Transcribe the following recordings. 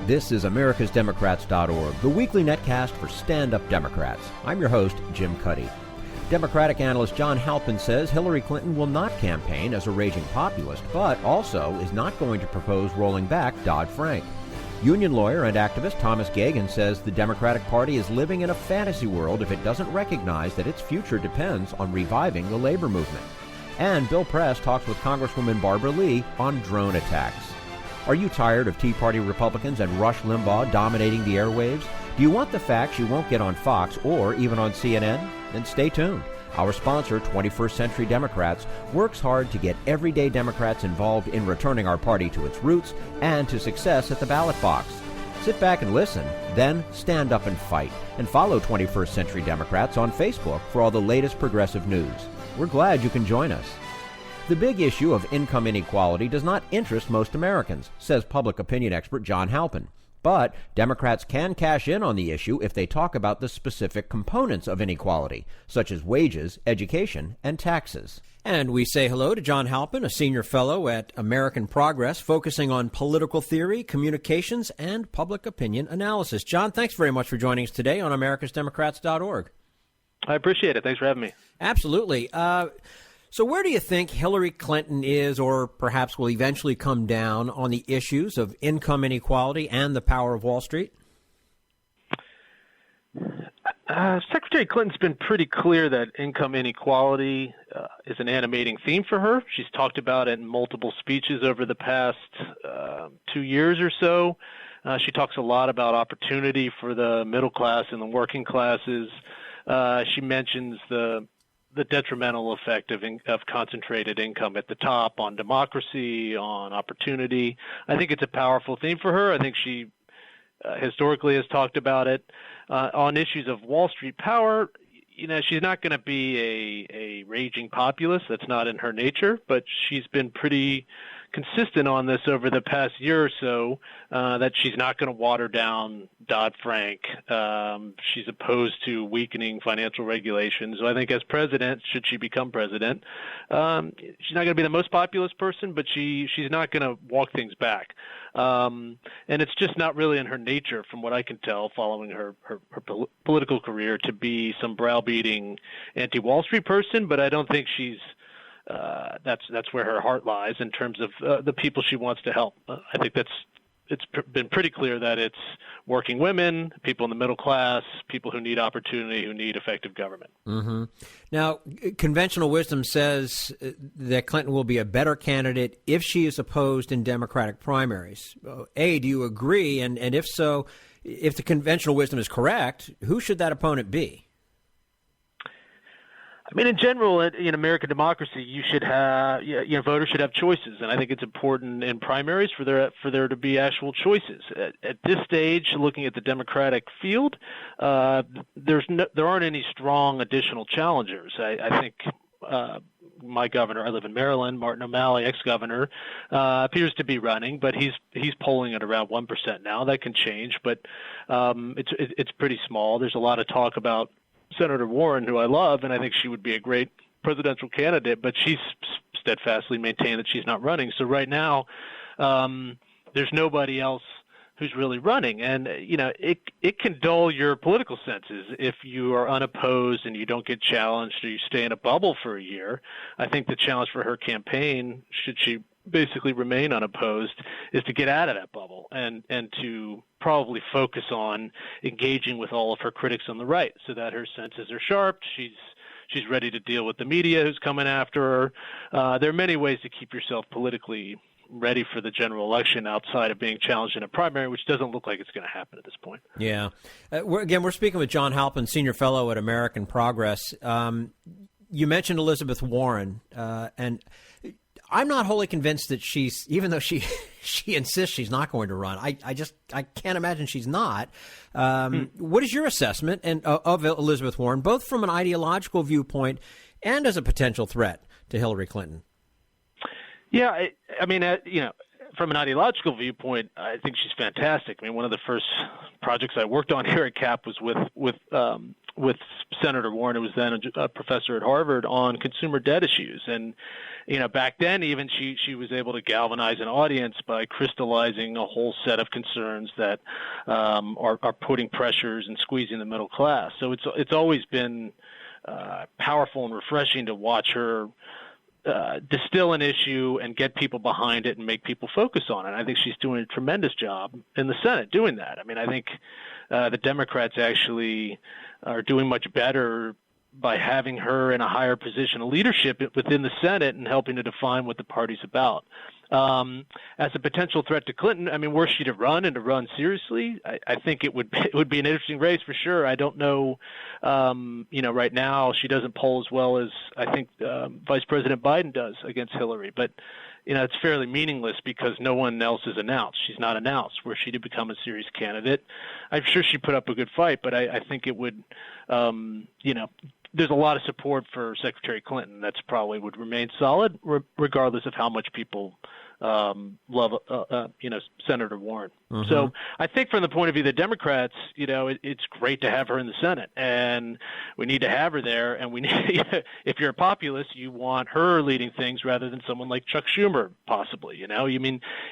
This is americasdemocrats.org, the weekly netcast for stand-up Democrats. I'm your host, Jim Cuddy. Democratic analyst John Halpin says Hillary Clinton will not campaign as a raging populist, but also is not going to propose rolling back Dodd-Frank. Union lawyer and activist Thomas Geoghegan says the Democratic Party is living in a fantasy world if it doesn't recognize that its future depends on reviving the labor movement. And Bill Press talks with Congresswoman Barbara Lee on drone attacks. Are you tired of Tea Party Republicans and Rush Limbaugh dominating the airwaves? Do you want the facts you won't get on Fox or even on CNN? Then stay tuned. Our sponsor, 21st Century Democrats, works hard to get everyday Democrats involved in returning our party to its roots and to success at the ballot box. Sit back and listen, then stand up and fight. And follow 21st Century Democrats on Facebook for all the latest progressive news. We're glad you can join us. The big issue of income inequality does not interest most Americans, says public opinion expert John Halpin. But Democrats can cash in on the issue if they talk about the specific components of inequality, such as wages, education, and taxes. And we say hello to John Halpin, a senior fellow at American Progress, focusing on political theory, communications, and public opinion analysis. John, thanks very much for joining us today on americasdemocrats.org. I appreciate it. Thanks for having me. Absolutely. So where do you think Hillary Clinton is, or perhaps will eventually come down, on the issues of income inequality and the power of Wall Street? Secretary Clinton's been pretty clear that income inequality is an animating theme for her. She's talked about it in multiple speeches over the past 2 years or so. She talks a lot about opportunity for the middle class and the working classes. She mentions the detrimental effect of concentrated income at the top on democracy, on opportunity. I think it's a powerful theme for her. I think she historically has talked about it. On issues of Wall Street power, you know, she's not going to be a raging populist. That's not in her nature, but she's been pretty consistent on this over the past year or so, that she's not going to water down Dodd-Frank. She's opposed to weakening financial regulations. So I think as president, should she become president, she's not going to be the most populist person, but she's not going to walk things back. And it's just not really in her nature, from what I can tell, following her political career, to be some browbeating anti-Wall Street person, but I don't think she's that's where her heart lies in terms of the people she wants to help. I think it's been pretty clear that it's working women, people in the middle class, people who need opportunity, who need effective government. Mm-hmm. Now, conventional wisdom says that Clinton will be a better candidate if she is opposed in Democratic primaries. A, do you agree? And if so, if the conventional wisdom is correct, who should that opponent be? I mean, in general, in American democracy, you should have, voters should have choices, and I think it's important in primaries for there to be actual choices. At this stage, looking at the Democratic field, there aren't any strong additional challengers. I think my governor, I live in Maryland, Martin O'Malley, ex-governor, appears to be running, but he's polling at around 1% now. That can change, but it's pretty small. There's a lot of talk about Senator Warren, who I love, and I think she would be a great presidential candidate, but she's steadfastly maintained that she's not running. So right now, there's nobody else who's really running. And, you know, it can dull your political senses if you are unopposed and you don't get challenged or you stay in a bubble for a year. I think the challenge for her campaign, should she basically remain unopposed, is to get out of that bubble and to probably focus on engaging with all of her critics on the right so that her senses are sharp. She's ready to deal with the media who's coming after her. There are many ways to keep yourself politically ready for the general election outside of being challenged in a primary, which doesn't look like it's going to happen at this point. Yeah. We're speaking with John Halpin, senior fellow at American Progress. You mentioned Elizabeth Warren, and I'm not wholly convinced that she's, even though she insists she's not going to run. I can't imagine she's not. What is your assessment of Elizabeth Warren, both from an ideological viewpoint and as a potential threat to Hillary Clinton? Yeah, I mean, from an ideological viewpoint, I think she's fantastic. I mean, one of the first projects I worked on here at CAP was with with Senator Warren, who was then a professor at Harvard, on consumer debt issues. And, back then even she was able to galvanize an audience by crystallizing a whole set of concerns that are putting pressures and squeezing the middle class. So it's always been powerful and refreshing to watch her distill an issue and get people behind it and make people focus on it. I think she's doing a tremendous job in the Senate doing that. I mean, I think the Democrats actually are doing much better by having her in a higher position of leadership within the Senate and helping to define what the party's about. As a potential threat to Clinton, I mean, were she to run and to run seriously, I think it would be an interesting race for sure. I don't know, right now she doesn't poll as well as I think Vice President Biden does against Hillary, but it's fairly meaningless because no one else is announced. She's not announced. Were she to become a serious candidate, I'm sure she'd put up a good fight, but I think it would, there's a lot of support for Secretary Clinton that's probably would remain solid regardless of how much people love, Senator Warren. Mm-hmm. So I think from the point of view of the Democrats, it's great to have her in the Senate, and we need to have her there. And we need, if you're a populist, you want her leading things rather than someone like Chuck Schumer, possibly.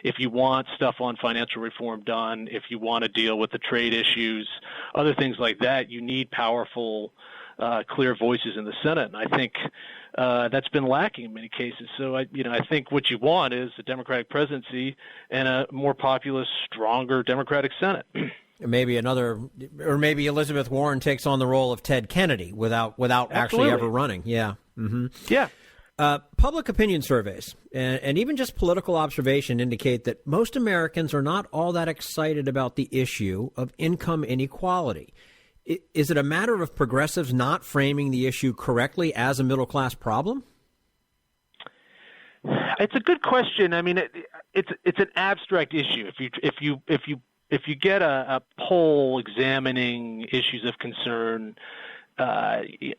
If you want stuff on financial reform done, if you want to deal with the trade issues, other things like that, you need powerful, clear voices in the Senate. And I think that's been lacking in many cases. So I think what you want is a Democratic presidency and a more populist, stronger Democratic Senate. Maybe maybe Elizabeth Warren takes on the role of Ted Kennedy without actually ever running. Yeah. Mm-hmm. Yeah. Public opinion surveys and even just political observation indicate that most Americans are not all that excited about the issue of income inequality. Is it a matter of progressives not framing the issue correctly as a middle class problem? It's a good question. I mean, it's an abstract issue. If you get a poll examining issues of concern,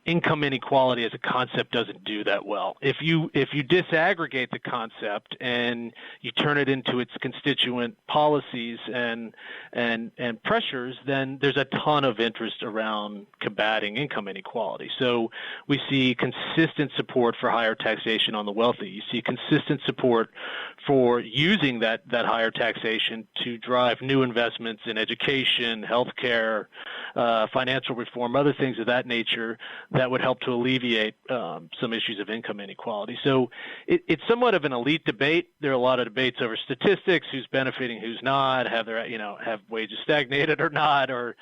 income inequality as a concept doesn't do that well. If you disaggregate the concept and you turn it into its constituent policies and pressures, then there's a ton of interest around combating income inequality. So we see consistent support for higher taxation on the wealthy. You see consistent support for using that higher taxation to drive new investments in education, healthcare, financial reform, other things of that nature that would help to alleviate some issues of income inequality. So it's somewhat of an elite debate. There are a lot of debates over statistics, who's benefiting, who's not, have wages stagnated or not, or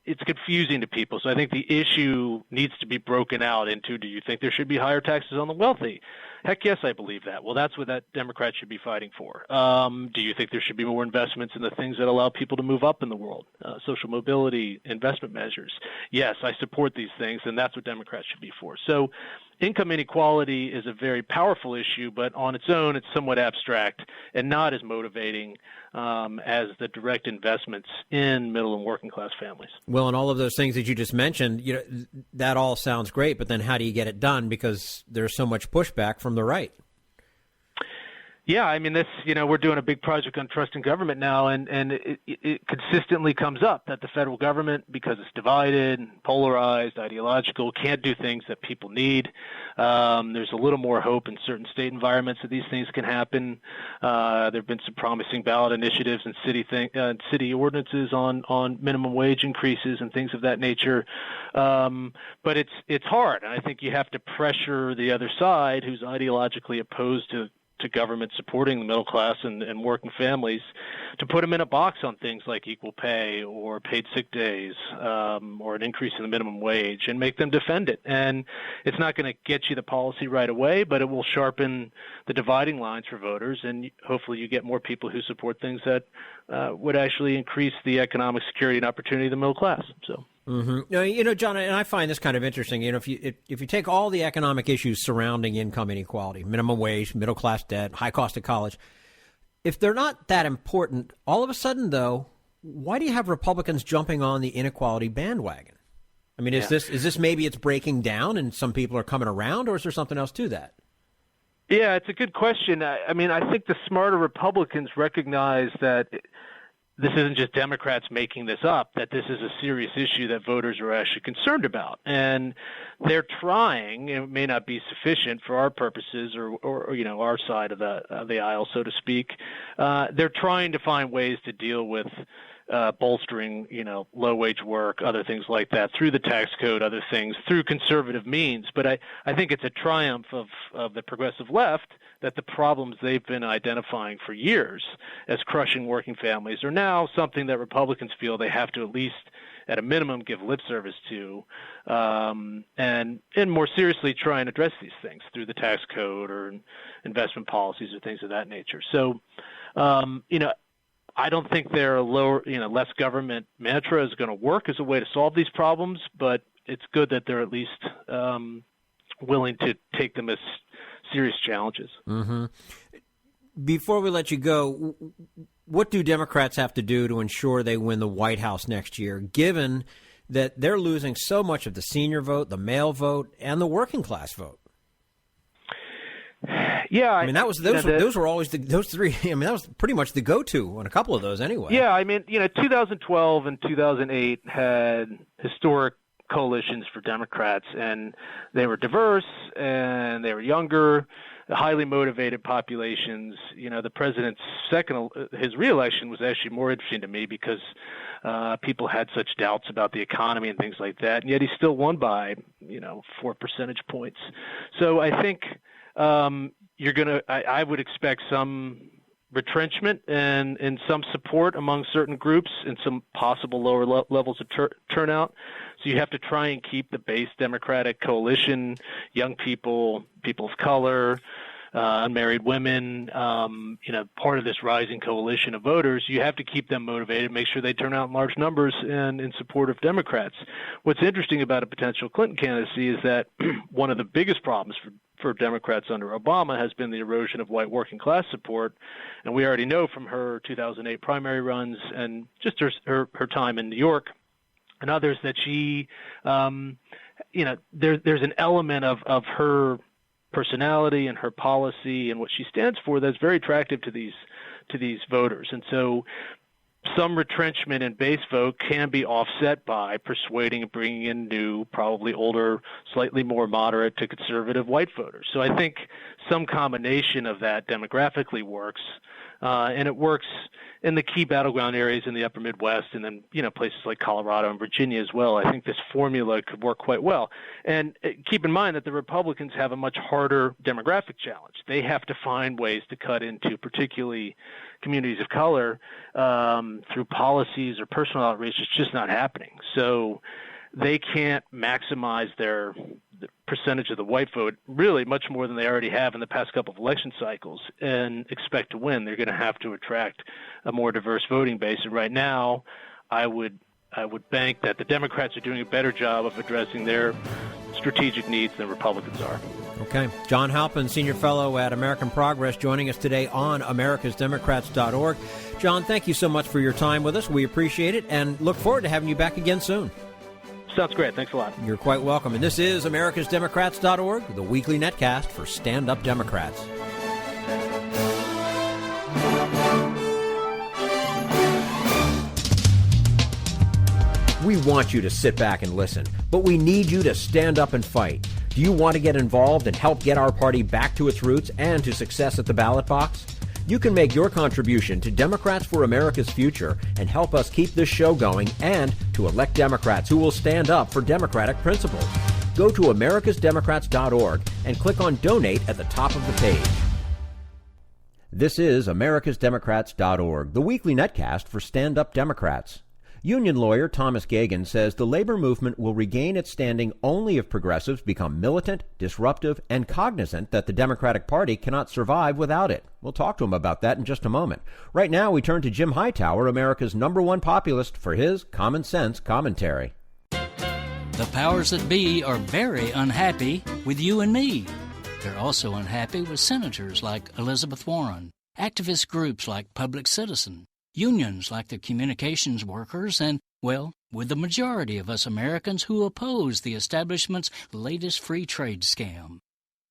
it's confusing to people. So I think the issue needs to be broken out into, do you think there should be higher taxes on the wealthy? Heck yes, I believe that. Well, that's what that Democrat should be fighting for. Do you think there should be more investments in the things that allow people to move up in the world? Social mobility, investment measures. Yes, I support these things, and that's what Democrats should be for. So income inequality is a very powerful issue, but on its own, it's somewhat abstract and not as motivating as the direct investments in middle and working class families. Well, and all of those things that you just mentioned, that all sounds great, but then how do you get it done? Because there's so much pushback from the right. Yeah, I mean, we're doing a big project on trust in government now, and it consistently comes up that the federal government, because it's divided, polarized, ideological, can't do things that people need. There's a little more hope in certain state environments that these things can happen. There have been some promising ballot initiatives and city ordinances on minimum wage increases and things of that nature. But it's hard, and I think you have to pressure the other side, who's ideologically opposed to government supporting the middle class and working families, to put them in a box on things like equal pay or paid sick days or an increase in the minimum wage, and make them defend it. And it's not going to get you the policy right away, but it will sharpen the dividing lines for voters, and hopefully you get more people who support things that would actually increase the economic security and opportunity of the middle class. So. Mm-hmm. John, and I find this kind of interesting. If you take all the economic issues surrounding income inequality, minimum wage, middle class debt, high cost of college, if they're not that important, all of a sudden, though, why do you have Republicans jumping on the inequality bandwagon? I mean, is this maybe it's breaking down and some people are coming around, or is there something else to that? Yeah, it's a good question. I mean, I think the smarter Republicans recognize that this isn't just Democrats making this up, that this is a serious issue that voters are actually concerned about. And they're trying, it may not be sufficient for our purposes or you know, our side of the aisle, so to speak. They're trying to find ways to deal with bolstering, you know, low-wage work, other things like that, through the tax code, other things, through conservative means. But I think it's a triumph of the progressive left that the problems they've been identifying for years as crushing working families are now something that Republicans feel they have to at least, at a minimum, give lip service to, and more seriously try and address these things through the tax code or investment policies or things of that nature. So, you know, I don't think their less government mantra is going to work as a way to solve these problems, but it's good that they're at least willing to take them as serious challenges. Mm-hmm. Before we let you go, what do Democrats have to do to ensure they win the White House next year, given that they're losing so much of the senior vote, the male vote, and the working class vote? Yeah, I mean those were always those three. I mean that was pretty much the go-to on a couple of those anyway. Yeah, I mean 2012 and 2008 had historic coalitions for Democrats, and they were diverse and they were younger, highly motivated populations. You know, the president's his reelection was actually more interesting to me because people had such doubts about the economy and things like that, and yet he still won by 4 percentage points. So I think. I would expect some retrenchment and some support among certain groups and some possible lower levels of turnout. So you have to try and keep the base Democratic coalition, young people, people of color, unmarried women, part of this rising coalition of voters. You have to keep them motivated, make sure they turn out in large numbers and in support of Democrats. What's interesting about a potential Clinton candidacy is that one of the biggest problems for Democrats under Obama has been the erosion of white working class support. And we already know from her 2008 primary runs and just her time in New York and others that she, there's an element of her personality and her policy and what she stands for that's very attractive to these voters. And so some retrenchment in base vote can be offset by persuading and bringing in new, probably older, slightly more moderate to conservative white voters. So I think some combination of that demographically works, and it works in the key battleground areas in the upper Midwest and then, places like Colorado and Virginia as well. I think this formula could work quite well. And keep in mind that the Republicans have a much harder demographic challenge. They have to find ways to cut into particularly communities of color through policies or personal outreach. It's just not happening. So they can't maximize the percentage of the white vote really much more than they already have in the past couple of election cycles and expect to win. They're going to have to attract a more diverse voting base. And right now, I would bank that the Democrats are doing a better job of addressing their strategic needs than Republicans are. Okay. John Halpin, Senior Fellow at American Progress, joining us today on americasdemocrats.org. John, thank you so much for your time with us. We appreciate it and look forward to having you back again soon. Sounds great. Thanks a lot. You're quite welcome. And this is americasdemocrats.org, the weekly netcast for stand-up Democrats. We want you to sit back and listen, but we need you to stand up and fight. Do you want to get involved and help get our party back to its roots and to success at the ballot box? You can make your contribution to Democrats for America's Future and help us keep this show going and to elect Democrats who will stand up for democratic principles. Go to americasdemocrats.org and click on Donate at the top of the page. This is americasdemocrats.org, the weekly netcast for stand-up Democrats. Union lawyer Thomas Geoghegan says the labor movement will regain its standing only if progressives become militant, disruptive, and cognizant that the Democratic Party cannot survive without it. We'll talk to him about that in just a moment. Right now, we turn to Jim Hightower, America's #1 populist, for his common sense commentary. The powers that be are very unhappy with you and me. They're also unhappy with senators like Elizabeth Warren, activist groups like Public Citizen, unions like the communications workers, and, well, with the majority of us Americans who oppose the establishment's latest free trade scam.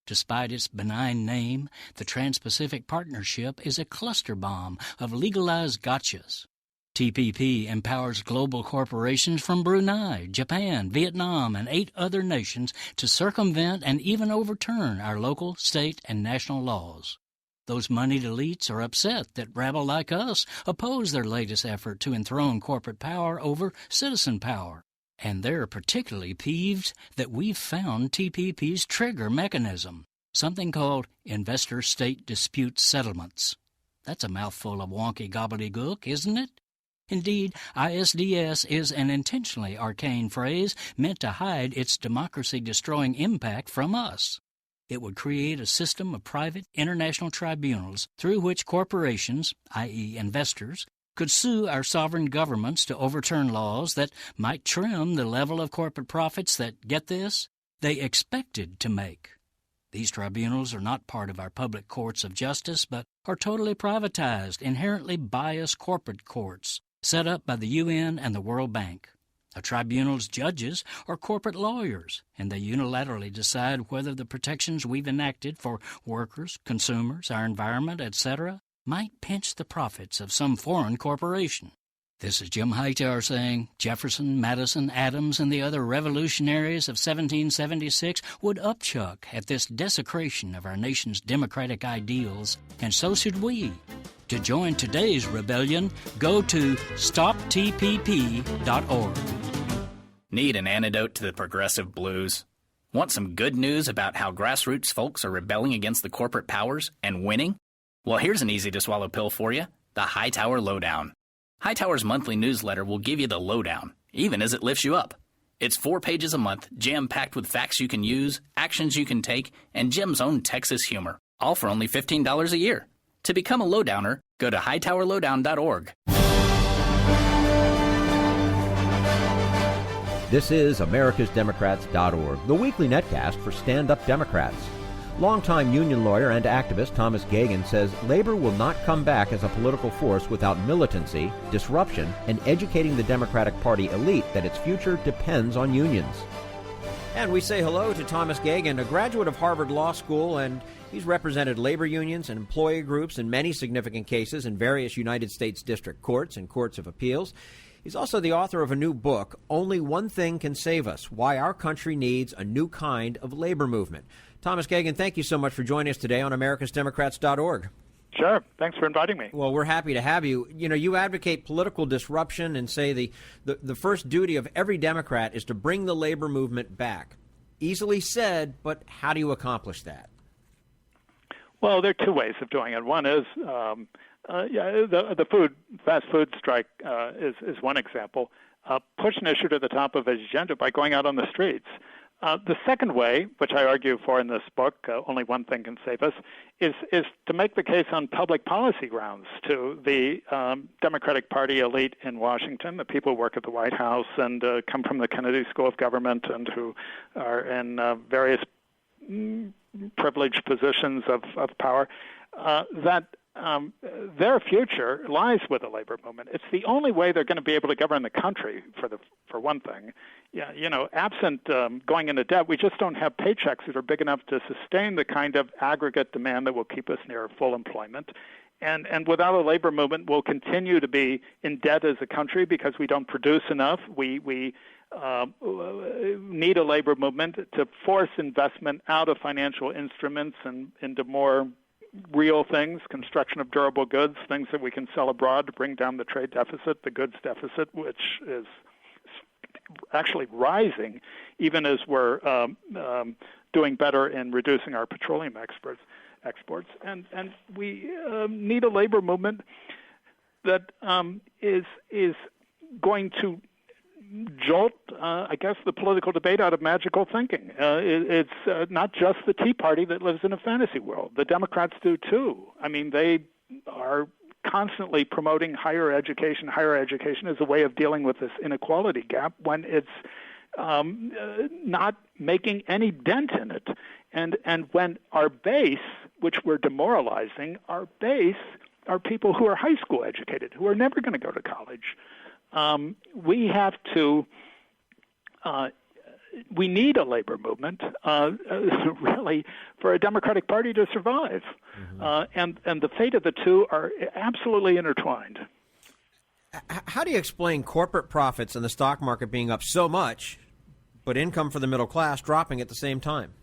Despite its benign name, the Trans-Pacific Partnership is a cluster bomb of legalized gotchas. TPP empowers global corporations from Brunei, Japan, Vietnam, and 8 other nations to circumvent and even overturn our local, state, and national laws. Those moneyed elites are upset that rabble like us oppose their latest effort to enthrone corporate power over citizen power. And they're particularly peeved that we've found TPP's trigger mechanism, something called investor-state dispute settlements. That's a mouthful of wonky gobbledygook, isn't it? Indeed, ISDS is an intentionally arcane phrase meant to hide its democracy-destroying impact from us. It would create a system of private international tribunals through which corporations, i.e. investors, could sue our sovereign governments to overturn laws that might trim the level of corporate profits that, get this, they expected to make. These tribunals are not part of our public courts of justice, but are totally privatized, inherently biased corporate courts set up by the UN and the World Bank. A tribunal's judges are corporate lawyers, and they unilaterally decide whether the protections we've enacted for workers, consumers, our environment, etc., might pinch the profits of some foreign corporation. This is Jim Hightower saying Jefferson, Madison, Adams, and the other revolutionaries of 1776 would upchuck at this desecration of our nation's democratic ideals, and so should we. To join today's rebellion, go to stoptpp.org. Need an antidote to the progressive blues? Want some good news about how grassroots folks are rebelling against the corporate powers and winning? Well, here's an easy-to-swallow pill for you, the Hightower Lowdown. Hightower's monthly newsletter will give you the lowdown, even as it lifts you up. It's 4 pages a month, jam-packed with facts you can use, actions you can take, and Jim's own Texas humor, all for only $15 a year. To become a lowdowner, go to hightowerlowdown.org. This is americasdemocrats.org, the weekly netcast for stand-up Democrats. Longtime union lawyer and activist Thomas Geoghegan says labor will not come back as a political force without militancy, disruption, and educating the Democratic Party elite that its future depends on unions. And we say hello to Thomas Geoghegan, a graduate of Harvard Law School, and he's represented labor unions and employee groups in many significant cases in various United States district courts and courts of appeals. He's also the author of a new book, Only One Thing Can Save Us, Why Our Country Needs a New Kind of Labor Movement. Thomas Geoghegan, thank you so much for joining us today on americasdemocrats.org. Sure. Thanks for inviting me. Well, we're happy to have you. You know, you advocate political disruption and say the first duty of every Democrat is to bring the labor movement back. Easily said, but how do you accomplish that? Well, there are 2 ways of doing it. One is the fast food strike is one example. Push an issue to the top of his agenda by going out on the streets. The second way, which I argue for in this book, Only One Thing Can Save Us, is to make the case on public policy grounds to the Democratic Party elite in Washington, the people who work at the White House and come from the Kennedy School of Government and who are in various privileged positions of power, that their future lies with the labor movement. It's the only way they're going to be able to govern the country, for one thing. Yeah, you know, absent going into debt, we just don't have paychecks that are big enough to sustain the kind of aggregate demand that will keep us near full employment. And without a labor movement, we'll continue to be in debt as a country because we don't produce enough. We need a labor movement to force investment out of financial instruments and into more real things, construction of durable goods, things that we can sell abroad to bring down the trade deficit, the goods deficit, which is actually rising even as we're doing better in reducing our petroleum exports. And we need a labor movement that is going to jolt, I guess, the political debate out of magical thinking. It's not just the Tea Party that lives in a fantasy world. The Democrats do, too. I mean, they are constantly promoting higher education as a way of dealing with this inequality gap when it's not making any dent in it. And when our base, which we're demoralizing, our base are people who are high school educated, who are never going to go to college. We have to, we need a labor movement, really, for a Democratic Party to survive. Mm-hmm. And the fate of the two are absolutely intertwined. How do you explain corporate profits and the stock market being up so much, but income for the middle class dropping at the same time?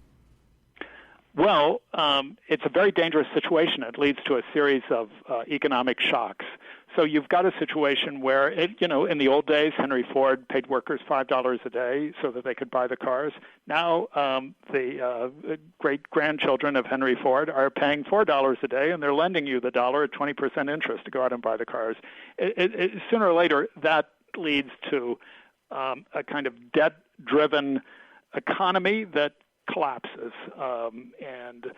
Well, it's a very dangerous situation. It leads to a series of economic shocks. So you've got a situation where, in the old days, Henry Ford paid workers $5 a day so that they could buy the cars. Now the great-grandchildren of Henry Ford are paying $4 a day, and they're lending you the dollar at 20% interest to go out and buy the cars. Sooner or later, that leads to a kind of debt-driven economy that collapses, and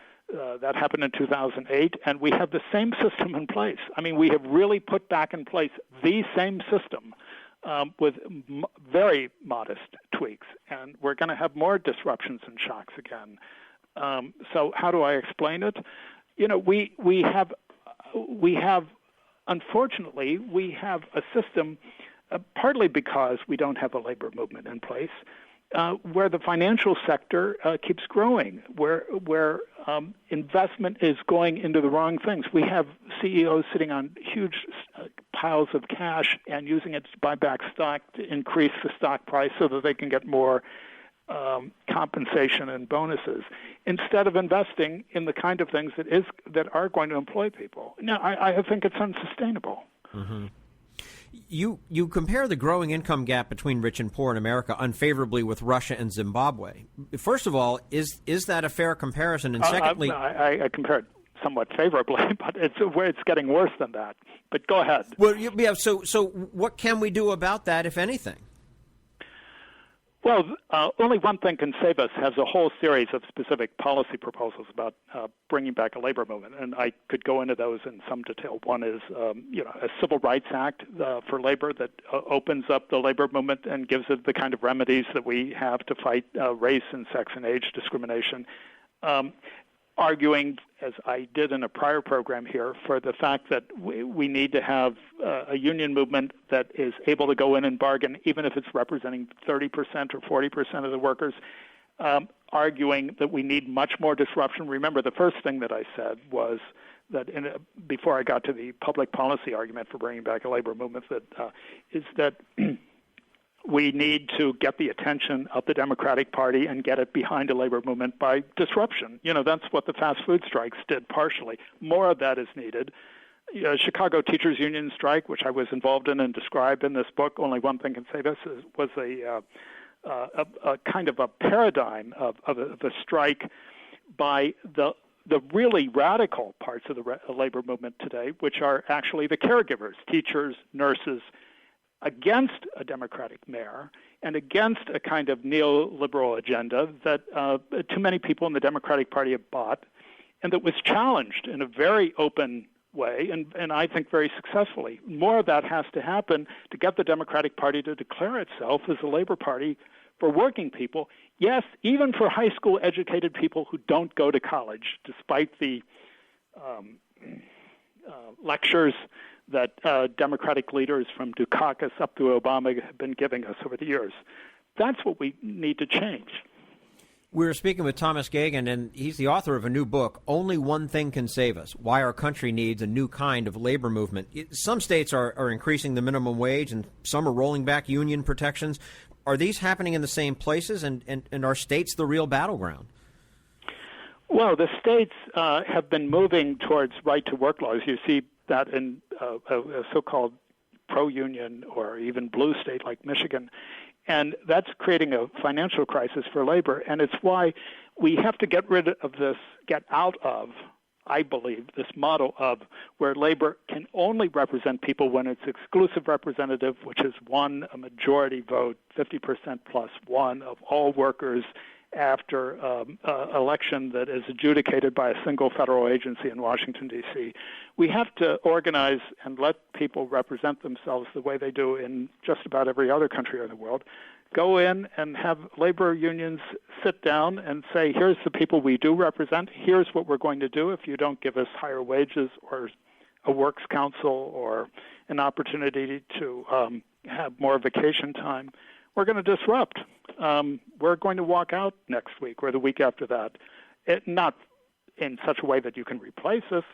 that happened in 2008, and we have the same system in place. I mean, we have really put back in place the same system with very modest tweaks, and we're going to have more disruptions and shocks again. So how do I explain it? We have, unfortunately, we have a system, partly because we don't have a labor movement in place, where the financial sector keeps growing, where investment is going into the wrong things. We have CEOs sitting on huge piles of cash and using it to buy back stock to increase the stock price so that they can get more compensation and bonuses, instead of investing in the kind of things that are going to employ people. Now, I think it's unsustainable. Mm-hmm. You compare the growing income gap between rich and poor in America unfavorably with Russia and Zimbabwe. First of all, is that a fair comparison? And secondly, I compare it somewhat favorably, but it's getting worse than that. But go ahead. Well, yeah. So what can we do about that, if anything? Well, Only One Thing Can Save Us has a whole series of specific policy proposals about bringing back a labor movement, and I could go into those in some detail. One is, a Civil Rights Act for labor that opens up the labor movement and gives it the kind of remedies that we have to fight race and sex and age discrimination. Arguing, as I did in a prior program here, for the fact that we need to have a union movement that is able to go in and bargain, even if it's representing 30% or 40% of the workers, arguing that we need much more disruption. Remember, the first thing that I said was that before I got to the public policy argument for bringing back a labor movement, is that we need to get the attention of the Democratic Party and get it behind a labor movement by disruption. That's what the fast food strikes did partially. More of that is needed. Chicago Teachers Union strike, which I was involved in and described in this book, Only One Thing Can Save Us, was a kind of a paradigm of a strike by the really radical parts of the labor movement today, which are actually the caregivers, teachers, nurses, against a Democratic mayor and against a kind of neoliberal agenda that too many people in the Democratic Party have bought, and that was challenged in a very open way, and I think very successfully. More of that has to happen to get the Democratic Party to declare itself as a labor party for working people, yes, even for high school educated people who don't go to college, despite the lectures that Democratic leaders from Dukakis up to Obama have been giving us over the years. That's what we need to change. We were speaking with Thomas Geoghegan, and he's the author of a new book, Only One Thing Can Save Us, Why Our Country Needs a New Kind of Labor Movement. Some states are increasing the minimum wage, and some are rolling back union protections. Are these happening in the same places, and are states the real battleground? Well, the states have been moving towards right-to-work laws. You see that in a so-called pro-union or even blue state like Michigan. And that's creating a financial crisis for labor. And it's why we have to get out of, I believe, this model of where labor can only represent people when it's exclusive representative, which is a majority vote, 50% plus one of all workers after election that is adjudicated by a single federal agency in Washington, D.C. We have to organize and let people represent themselves the way they do in just about every other country in the world. Go in and have labor unions sit down and say, here's the people we do represent. Here's what we're going to do if you don't give us higher wages or a works council or an opportunity to have more vacation time. We're going to disrupt. We're going to walk out next week or the week after that. Not in such a way that you can replace us,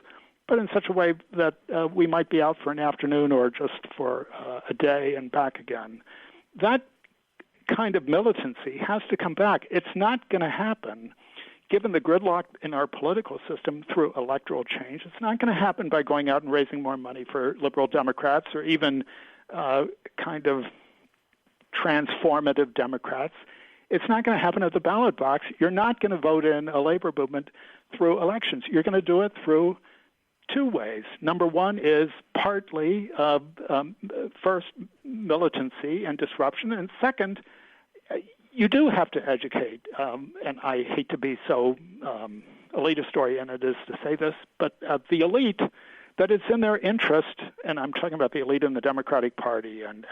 but in such a way that we might be out for an afternoon or just for a day and back again. That kind of militancy has to come back. It's not going to happen given the gridlock in our political system through electoral change. It's not going to happen by going out and raising more money for liberal Democrats or even kind of transformative Democrats. It's not going to happen at the ballot box. You're not going to vote in a labor movement through elections. You're going to do it through two ways. Number one is partly first militancy and disruption, and second, you do have to educate. And I hate to be so elitist-oriented as to say this, but the elite, that it's in their interest, and I'm talking about the elite in the Democratic Party, and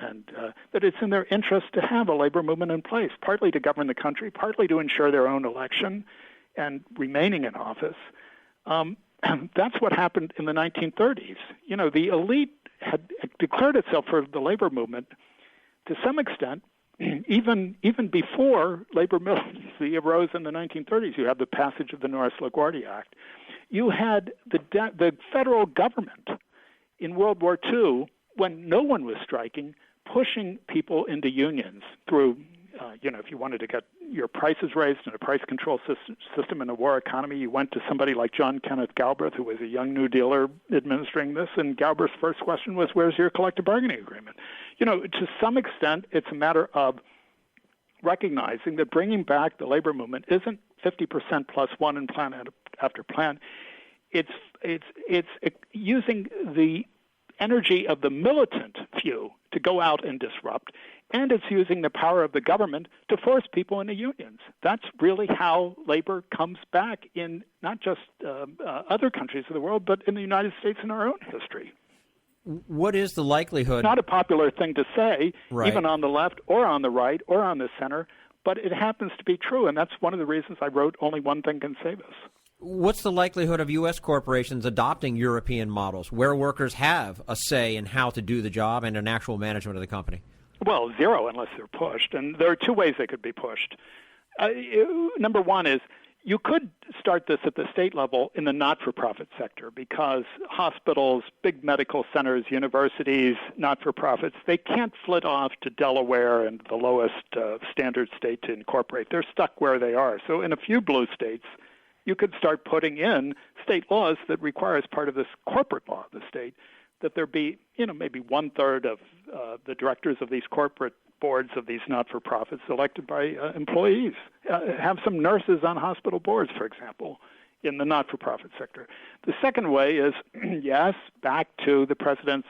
that it's in their interest to have a labor movement in place, partly to govern the country, partly to ensure their own election and remaining in office. That's what happened in the 1930s. You know, the elite had declared itself for the labor movement to some extent, even before labor militancy arose in the 1930s. You have the passage of the Norris-LaGuardia Act. You had the federal government in World War II, when no one was striking, pushing people into unions through, if you wanted to get your prices raised in a price control system in a war economy, you went to somebody like John Kenneth Galbraith, who was a young New Dealer administering this, and Galbraith's first question was, where's your collective bargaining agreement? You know, to some extent, it's a matter of recognizing that bringing back the labor movement isn't 50% plus one in plan after plan. It's using the energy of the militant few to go out and disrupt, and it's using the power of the government to force people into unions. That's really how labor comes back in not just other countries of the world, but in the United States in our own history. What is the likelihood? It's not a popular thing to say, right, even on the left or on the right or on the center, but it happens to be true, and that's one of the reasons I wrote Only One Thing Can Save Us. What's the likelihood of U.S. corporations adopting European models where workers have a say in how to do the job and an actual management of the company? Well, zero unless they're pushed, and there are two ways they could be pushed. Number one is you could start this at the state level in the not-for-profit sector because hospitals, big medical centers, universities, not-for-profits, they can't flit off to Delaware and the lowest standard state to incorporate. They're stuck where they are. So in a few blue states, you could start putting in state laws that require, as part of this corporate law of the state, that there be, maybe one-third of the directors of these corporate boards of these not-for-profits elected by employees. Have some nurses on hospital boards, for example, in the not-for-profit sector. The second way is, yes, back to the president's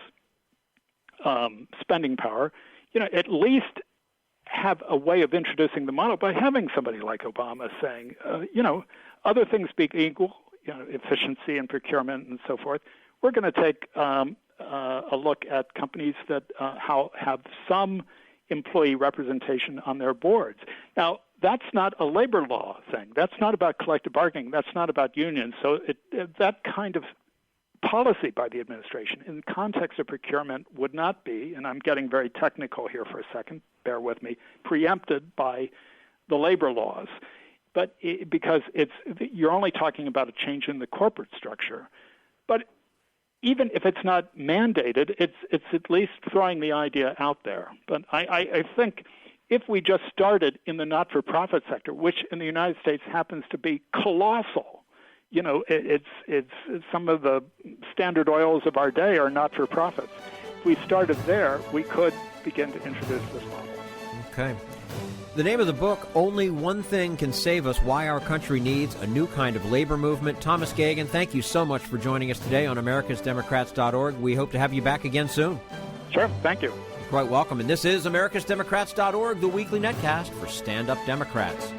spending power, at least have a way of introducing the model by having somebody like Obama saying, other things being equal, efficiency and procurement and so forth, we're going to take a look at companies that have some employee representation on their boards. Now, that's not a labor law thing. That's not about collective bargaining. That's not about unions. So that kind of policy by the administration in the context of procurement would not be, and I'm getting very technical here for a second, bear with me, preempted by the labor laws. But because you're only talking about a change in the corporate structure. But even if it's not mandated, it's at least throwing the idea out there. But I think if we just started in the not-for-profit sector, which in the United States happens to be colossal, it's some of the Standard Oils of our day are not-for-profits. If we started there, we could begin to introduce this model. Okay. The name of the book, Only One Thing Can Save Us, Why Our Country Needs a New Kind of Labor Movement. Thomas Geoghegan, thank you so much for joining us today on americasdemocrats.org. We hope to have you back again soon. Sure, thank you. You're quite welcome. And this is americasdemocrats.org, the weekly netcast for Stand Up Democrats.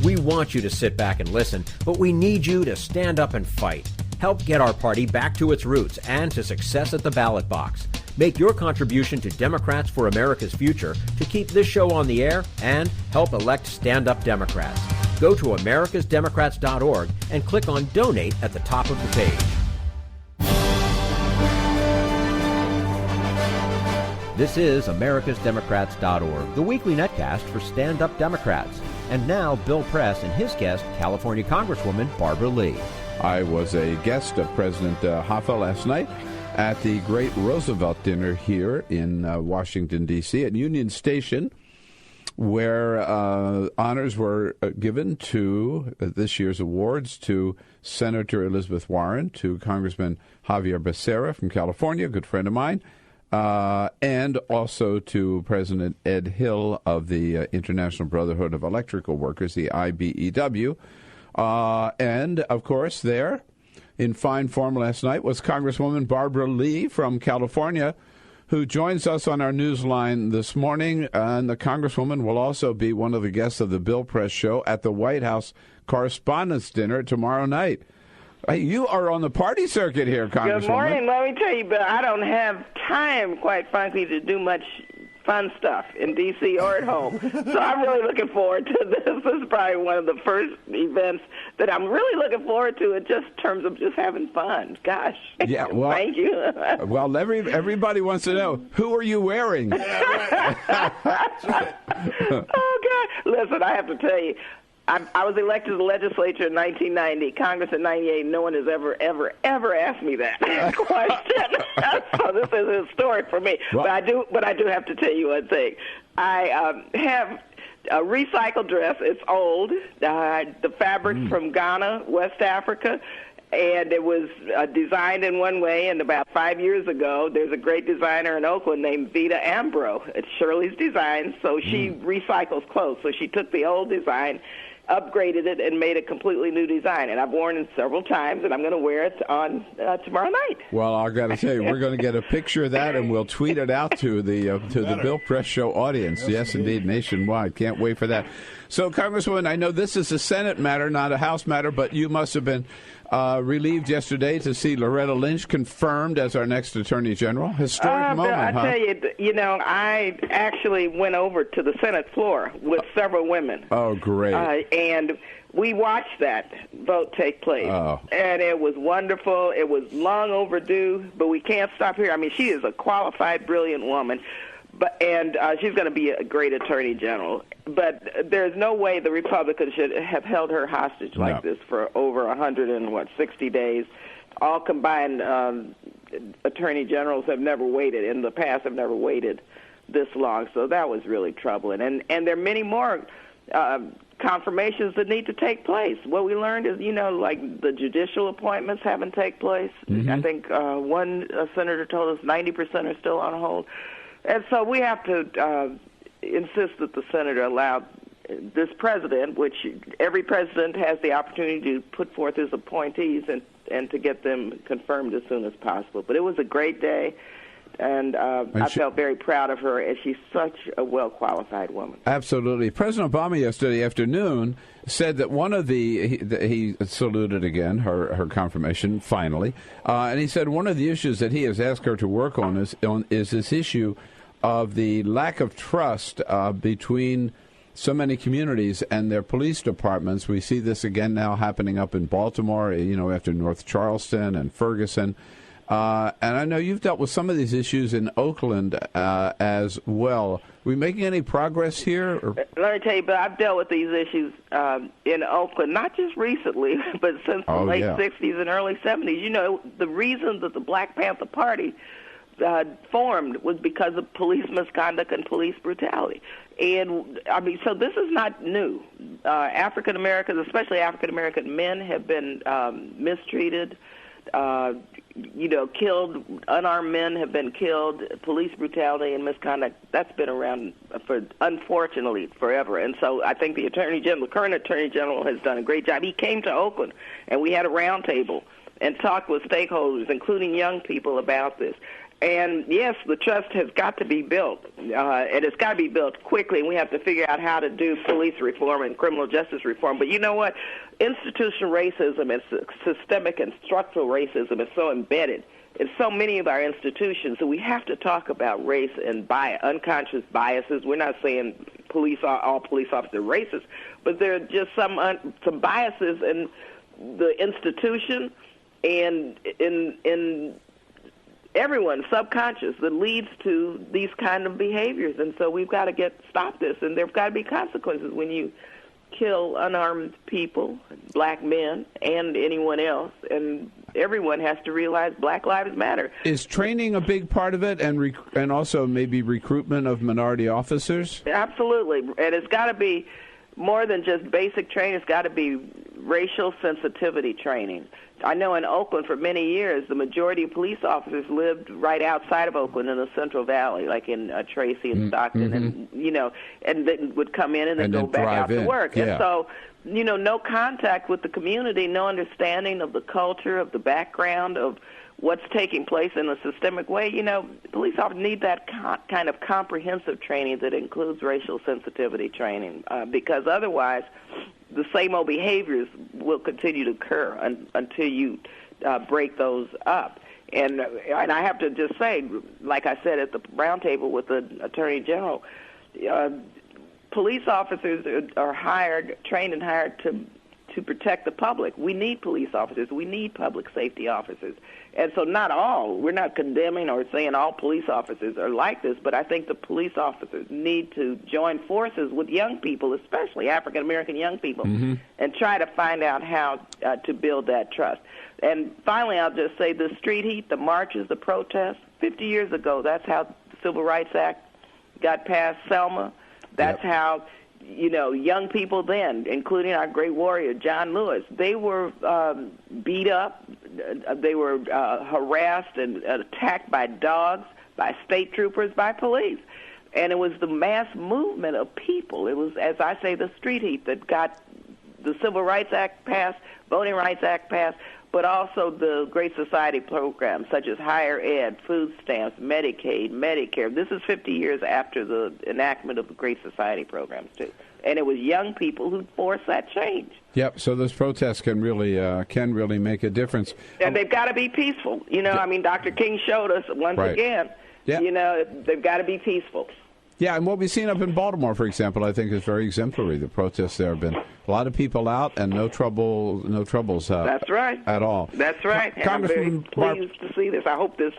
We want you to sit back and listen, but we need you to stand up and fight. Help get our party back to its roots and to success at the ballot box. Make your contribution to Democrats for America's Future to keep this show on the air and help elect stand-up Democrats. Go to americasdemocrats.org and click on Donate at the top of the page. This is americasdemocrats.org, the weekly netcast for stand-up Democrats. And now, Bill Press and his guest, California Congresswoman Barbara Lee. I was a guest of President Hoffa last night at the Great Roosevelt Dinner here in Washington, D.C. at Union Station, where honors were given to this year's awards to Senator Elizabeth Warren, to Congressman Javier Becerra from California, a good friend of mine, and also to President Ed Hill of the International Brotherhood of Electrical Workers, the IBEW. And, of course, there in fine form last night was Congresswoman Barbara Lee from California, who joins us on our news line this morning. And the Congresswoman will also be one of the guests of the Bill Press Show at the White House Correspondents' Dinner tomorrow night. You are on the party circuit here, Congresswoman. Good morning. Let me tell you, Bill, I don't have time, quite frankly, to do much fun stuff in D.C. or at home. So I'm really looking forward to this. This is probably one of the first events that I'm really looking forward to in just terms of just having fun. Gosh. Yeah, well, thank you. Well, everybody wants to know, who are you wearing? Oh, God. Listen, I have to tell you, I was elected to the legislature in 1990, Congress in 98. No one has ever asked me that question. So this is historic for me. Well, but I do have to tell you one thing. I have a recycled dress. It's old. The fabric's from Ghana, West Africa. And it was designed in one way, and about 5 years ago, there's a great designer in Oakland named Vita Ambro. It's Shirley's design, so she recycles clothes. So she took the old design, upgraded it, and made a completely new design. And I've worn it several times, and I'm going to wear it on tomorrow night. Well, I've got to tell you, we're going to get a picture of that, and we'll tweet it out to the Bill Press Show audience. Yes, indeed, nationwide. Can't wait for that. So, Congresswoman, I know this is a Senate matter, not a House matter, but you must have been relieved yesterday to see Loretta Lynch confirmed as our next Attorney General. Historic moment, huh? I tell you, I actually went over to the Senate floor with several women. Oh, great. And we watched that vote take place. Oh. And it was wonderful. It was long overdue, but we can't stop here. I mean, she is a qualified, brilliant woman. And she's going to be a great Attorney General. But there's no way the Republicans should have held her hostage like this for over 160 days. All combined, Attorney Generals have never waited. In the past, have never waited this long. So that was really troubling. And there are many more confirmations that need to take place. What we learned is, like the judicial appointments haven't taken place. Mm-hmm. I think one senator told us 90% are still on hold. And so we have to insist that the senator allow this president, which every president has the opportunity to put forth his appointees and to get them confirmed as soon as possible. But it was a great day, and I felt very proud of her, as she's such a well-qualified woman. Absolutely. President Obama yesterday afternoon said that one of he saluted again her confirmation, finally, and he said one of the issues that he has asked her to work on is this issue of the lack of trust between so many communities and their police departments. We see this again now happening up in Baltimore, after North Charleston and Ferguson. And I know you've dealt with some of these issues in Oakland as well. Are we making any progress here? Let me tell you, but I've dealt with these issues in Oakland, not just recently, but since the late 60s and early 70s. The reason that the Black Panther Party formed was because of police misconduct and police brutality. And, so this is not new. African Americans, especially African American men, have been mistreated, killed. Unarmed men have been killed. Police brutality and misconduct, that's been around unfortunately, forever. And so I think the current Attorney General has done a great job. He came to Oakland, and we had a roundtable and talked with stakeholders, including young people, about this. And, yes, the trust has got to be built, and it's got to be built quickly, and we have to figure out how to do police reform and criminal justice reform. But you know what? Institutional racism and systemic and structural racism is so embedded in so many of our institutions that we have to talk about race and unconscious biases. We're not saying all police officers are racist, but there are just some biases in the institution and in everyone's subconscious that leads to these kind of behaviors. And so we've got to stop this, and there've got to be consequences when you kill unarmed people, black men, and anyone else. And everyone has to realize Black Lives Matter. Is training a big part of it, and also maybe recruitment of minority officers? Absolutely. And it's got to be more than just basic training. It's got to be racial sensitivity training. I know in Oakland for many years, the majority of police officers lived right outside of Oakland in the Central Valley, like in Tracy and Stockton, and and then would come in and then go back out to work. Yeah. And so, no contact with the community, no understanding of the culture, of the background, of what's taking place in a systemic way. Police officers need that kind of comprehensive training that includes racial sensitivity training, because otherwise the same old behaviors will continue to occur until you break those up. And I have to just say, like I said at the roundtable with the Attorney General, police officers are trained and hired to protect the public. We need police officers. We need public safety officers. And so we're not condemning or saying all police officers are like this, but I think the police officers need to join forces with young people, especially African-American young people, and try to find out how to build that trust. And finally, I'll just say the street heat, the marches, the protests, 50 years ago, that's how the Civil Rights Act got passed, Selma. That's how young people then, including our great warrior, John Lewis, they were beat up, they were harassed and attacked by dogs, by state troopers, by police. And it was the mass movement of people. It was, as I say, the street heat that got the Civil Rights Act passed, Voting Rights Act passed, but also the Great Society programs such as higher ed, food stamps, Medicaid, Medicare. This is 50 years after the enactment of the Great Society programs, too. And it was young people who forced that change. Yep, so those protests can really make a difference. And they've got to be peaceful. Dr. King showed us once again, they've got to be peaceful. Yeah, and what we've seen up in Baltimore, for example, I think is very exemplary. The protests there have been a lot of people out and no troubles. That's right. At all. That's right. And I'm very pleased to see this. I hope this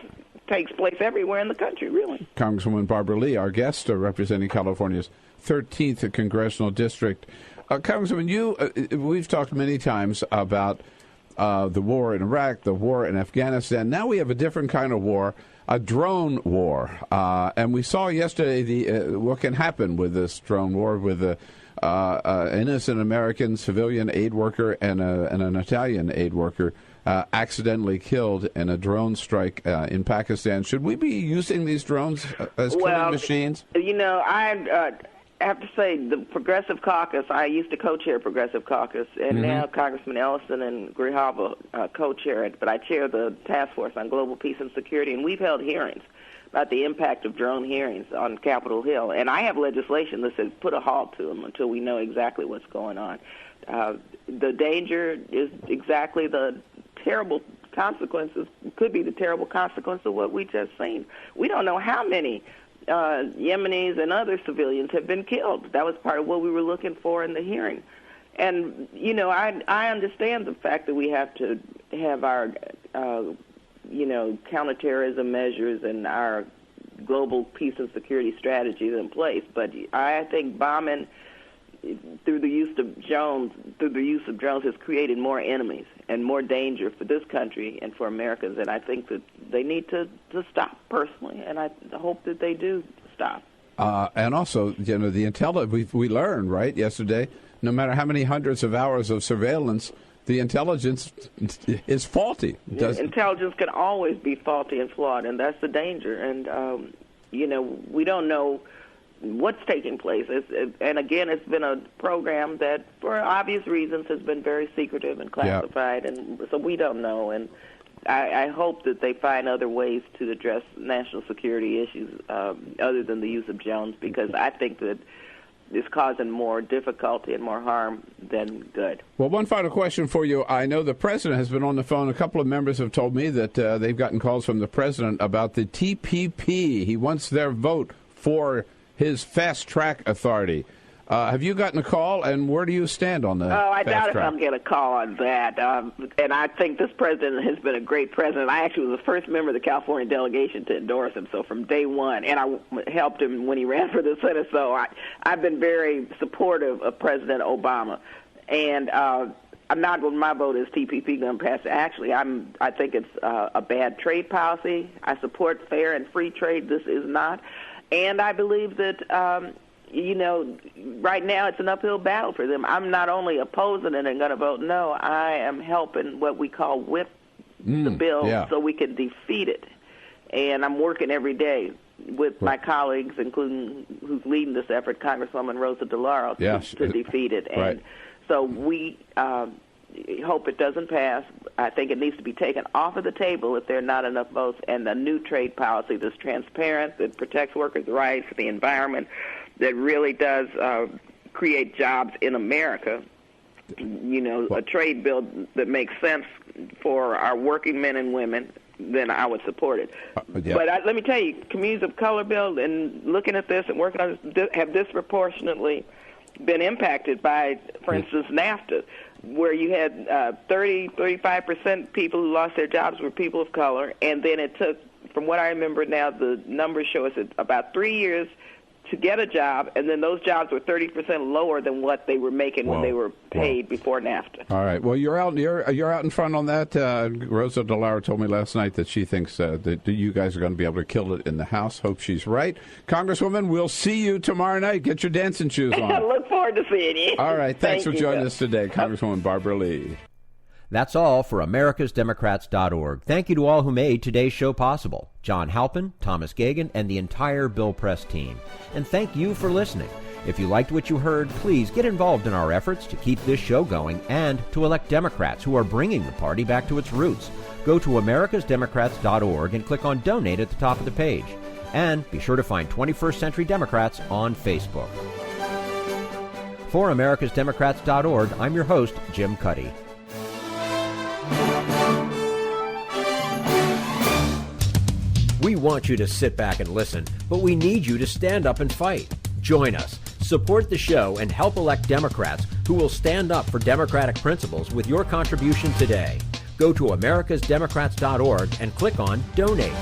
takes place everywhere in the country, really. Congresswoman Barbara Lee, our guest, representing California's 13th congressional district. Congresswoman, we've talked many times about the war in Iraq, the war in Afghanistan. Now we have a different kind of war, a drone war. And we saw yesterday what can happen with this drone war with an innocent American civilian aid worker and an Italian aid worker accidentally killed in a drone strike in Pakistan. Should we be using these drones as killing machines? I have to say, the Progressive Caucus, I used to co-chair Progressive Caucus, and now Congressman Ellison and Grijalva co-chair it, but I chair the Task Force on Global Peace and Security, and we've held hearings about the impact of drone hearings on Capitol Hill. And I have legislation that says put a halt to them until we know exactly what's going on. The danger is exactly the terrible consequences, could be the terrible consequence of what we just seen. We don't know how many Yemenis and other civilians have been killed. That was part of what we were looking for in the hearing. And, I understand the fact that we have to have our, counterterrorism measures and our global peace and security strategies in place. But I think bombing through the use of drones has created more enemies and more danger for this country and for Americans. And I think that they need to stop personally, and I hope that they do stop. And also, the intelligence we learned right yesterday. No matter how many hundreds of hours of surveillance, the intelligence is faulty. Intelligence can always be faulty and flawed, and that's the danger. And we don't know what's taking place. And again, it's been a program that, for obvious reasons, has been very secretive and classified, and so we don't know. And I hope that they find other ways to address national security issues other than the use of drones, because I think that it's causing more difficulty and more harm than good. Well, one final question for you. I know the president has been on the phone. A couple of members have told me that they've gotten calls from the president about the TPP. He wants their vote for his fast-track authority. Have you gotten a call, and where do you stand on the I fast doubt if track? I'm going to call on that. And I think this president has been a great president. I actually was the first member of the California delegation to endorse him, so from day one. And I helped him when he ran for the Senate, so I've been very supportive of President Obama. And I'm not, when my vote is TPP going to pass. Actually, I think it's a bad trade policy. I support fair and free trade. This is not. And I believe that right now it's an uphill battle for them. I'm not only opposing it and going to vote no, I am helping what we call whip the bill so we can defeat it. And I'm working every day with my colleagues, including who's leading this effort, Congresswoman Rosa DeLauro, to defeat it. And so we hope it doesn't pass. I think it needs to be taken off of the table if there are not enough votes, and a new trade policy that's transparent, that protects workers' rights, the environment, that really does create jobs in America. A trade bill that makes sense for our working men and women, then I would support it. But let me tell you, communities of color bill, and looking at this and working on this, have disproportionately been impacted by, for instance, NAFTA, where you had 35% people who lost their jobs were people of color, and then it took, from what I remember now, the numbers show us about 3 years to get a job, and then those jobs were 30% lower than what they were making when they were paid before NAFTA. All right. Well, you're out in front on that. Rosa DeLauro told me last night that she thinks that you guys are going to be able to kill it in the House. Hope she's right. Congresswoman, we'll see you tomorrow night. Get your dancing shoes on. I look forward to seeing you. All right. Thanks for joining us today, Congresswoman Barbara Lee. That's all for americasdemocrats.org. Thank you to all who made today's show possible. John Halpin, Thomas Geoghegan, and the entire Bill Press team. And thank you for listening. If you liked what you heard, please get involved in our efforts to keep this show going and to elect Democrats who are bringing the party back to its roots. Go to americasdemocrats.org and click on Donate at the top of the page. And be sure to find 21st Century Democrats on Facebook. For americasdemocrats.org, I'm your host, Jim Cuddy. We want you to sit back and listen, but we need you to stand up and fight. Join us, support the show, and help elect Democrats who will stand up for democratic principles with your contribution today. Go to americasdemocrats.org and click on Donate.